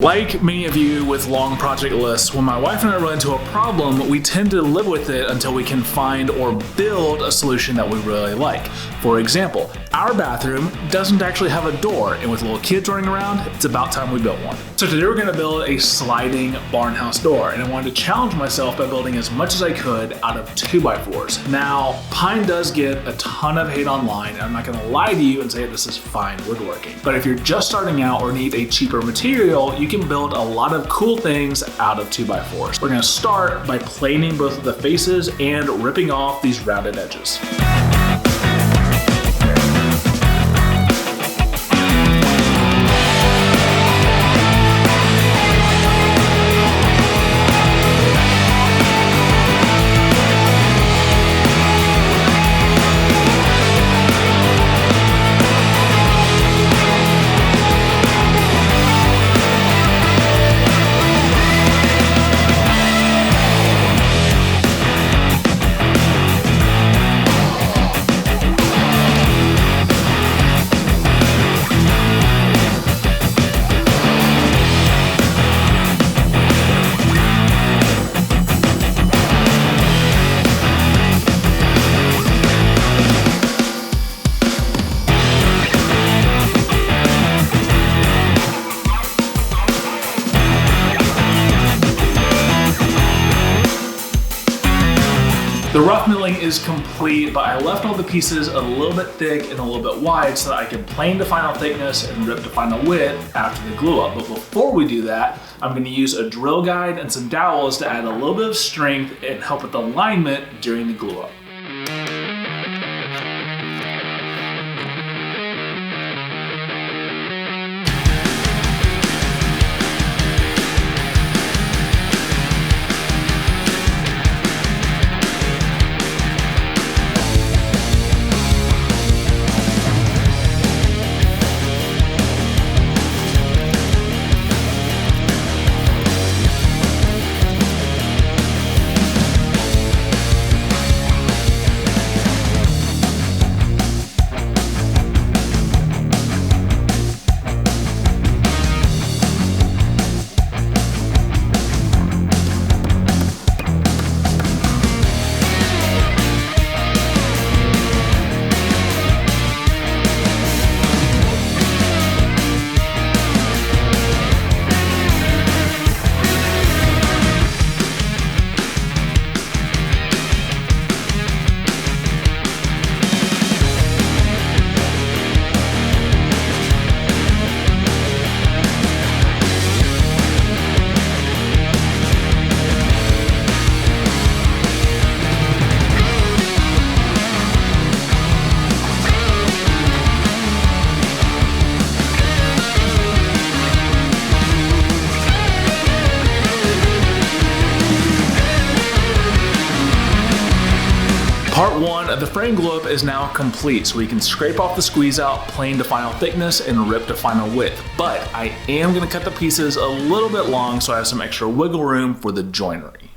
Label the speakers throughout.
Speaker 1: Like many of you with long project lists, when my wife and I run into a problem, we tend to live with it until we can find or build a solution that we really like. For example, our bathroom doesn't actually have a door, and with little kids running around, it's about time we built one. So today we're going to build a sliding barnhouse door, and I wanted to challenge myself by building as much as I could out of 2x4s. Now, pine does get a ton of hate online, and I'm not going to lie to you and say this is fine woodworking. But if you're just starting out or need a cheaper material, you can build a lot of cool things out of 2x4s. We're going to start by planing both of the faces and ripping off these rounded edges. The rough milling is complete, but I left all the pieces a little bit thick and a little bit wide so that I can plane to final thickness and rip to final width after the glue up. But before we do that, I'm going to use a drill guide and some dowels to add a little bit of strength and help with alignment during the glue up. Part 1 of the frame glue up is now complete, so we can scrape off the squeeze out, plane to final thickness, and rip to final width. But I am going to cut the pieces a little bit long so I have some extra wiggle room for the joinery.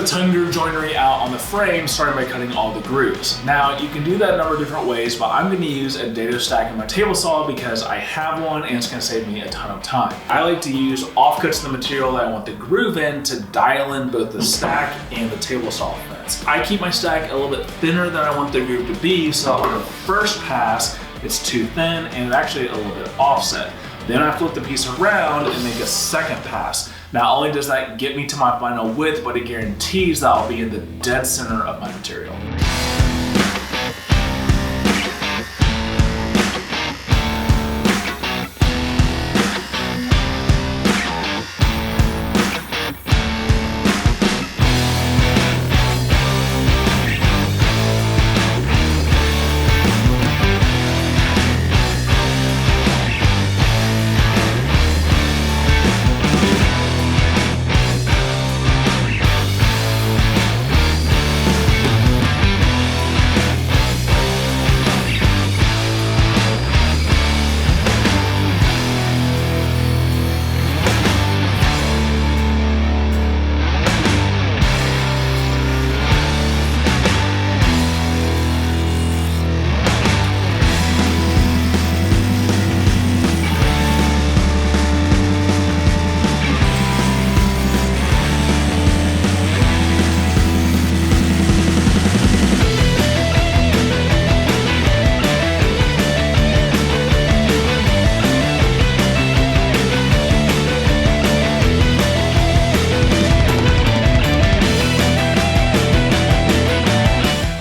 Speaker 1: tongue groove joinery out on the frame, starting by cutting all the grooves. Now, you can do that a number of different ways, but I'm going to use a dado stack in my table saw because I have one and it's going to save me a ton of time. I like to use offcuts of the material that I want the groove in to dial in both the stack and the table saw fence. I keep my stack a little bit thinner than I want the groove to be, so on the first pass, it's too thin and actually a little bit offset. Then I flip the piece around and make a second pass. Not only does that get me to my final width, but it guarantees that I'll be in the dead center of my material.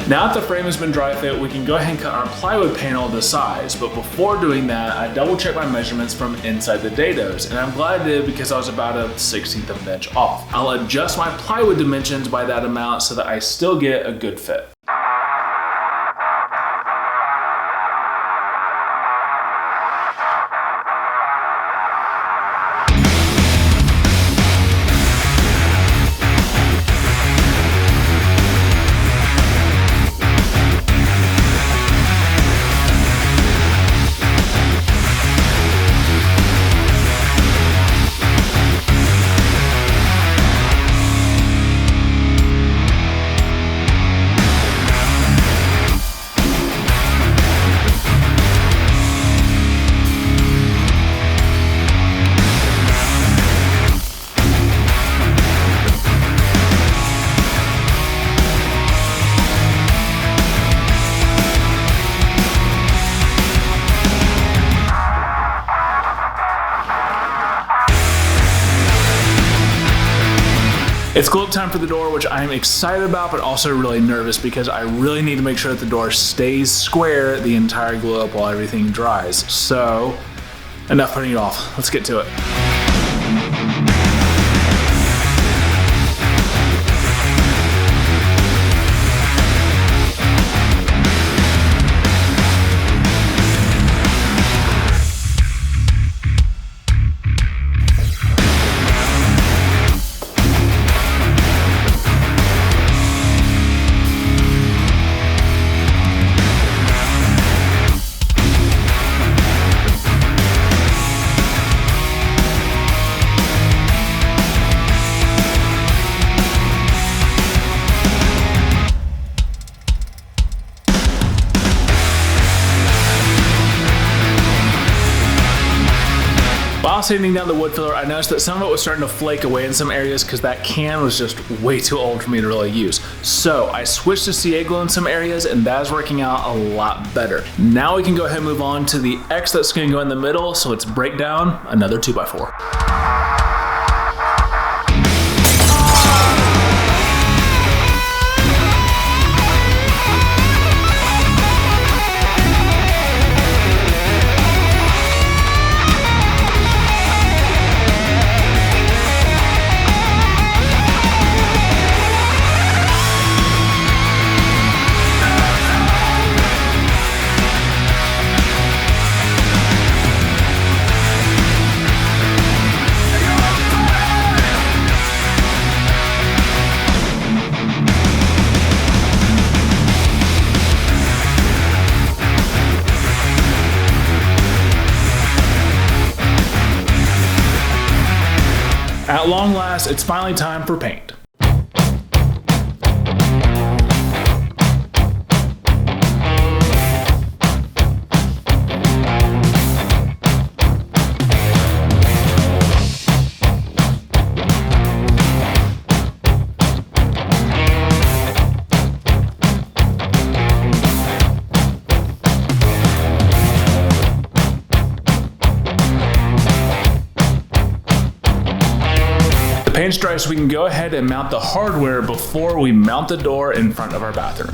Speaker 1: Now that the frame has been dry fit, we can go ahead and cut our plywood panel to size, but before doing that, I double checked my measurements from inside the dados, and I'm glad I did because I was about a 1/16 of an inch off. I'll adjust my plywood dimensions by that amount so that I still get a good fit. It's glue up time for the door, which I'm excited about, but also really nervous because I really need to make sure that the door stays square the entire glue up while everything dries. So, enough putting it off. Let's get to it. While sanding down the wood filler, I noticed that some of it was starting to flake away in some areas because that can was just way too old for me to really use. So I switched to CA glue in some areas and that is working out a lot better. Now we can go ahead and move on to the X that's going to go in the middle, so let's break down another 2x4. At long last, it's finally time for paint. paint's dry, so we can go ahead and mount the hardware before we mount the door in front of our bathroom.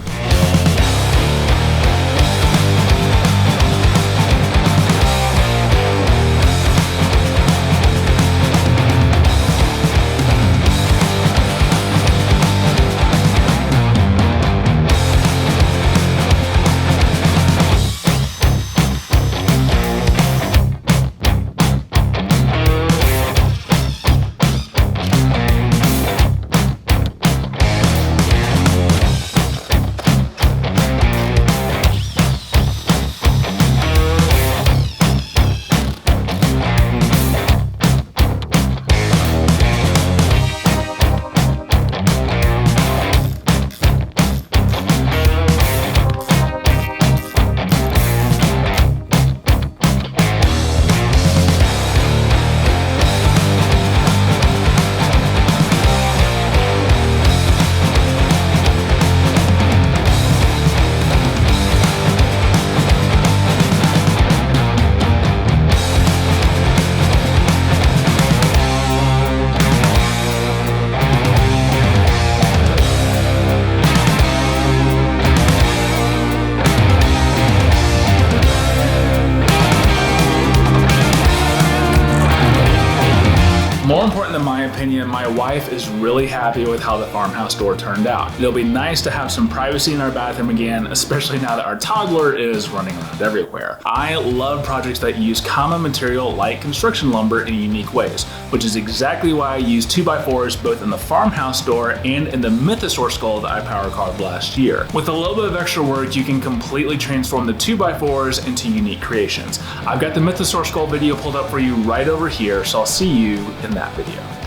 Speaker 1: More important in my opinion, my wife is really happy with how the farmhouse door turned out. It'll be nice to have some privacy in our bathroom again, especially now that our toddler is running around everywhere. I love projects that use common material like construction lumber in unique ways, which is exactly why I use 2x4s both in the farmhouse door and in the Mythosaur skull that I power carved last year. With a little bit of extra work, you can completely transform the 2x4s into unique creations. I've got the Mythosaur skull video pulled up for you right over here, so I'll see you in that video.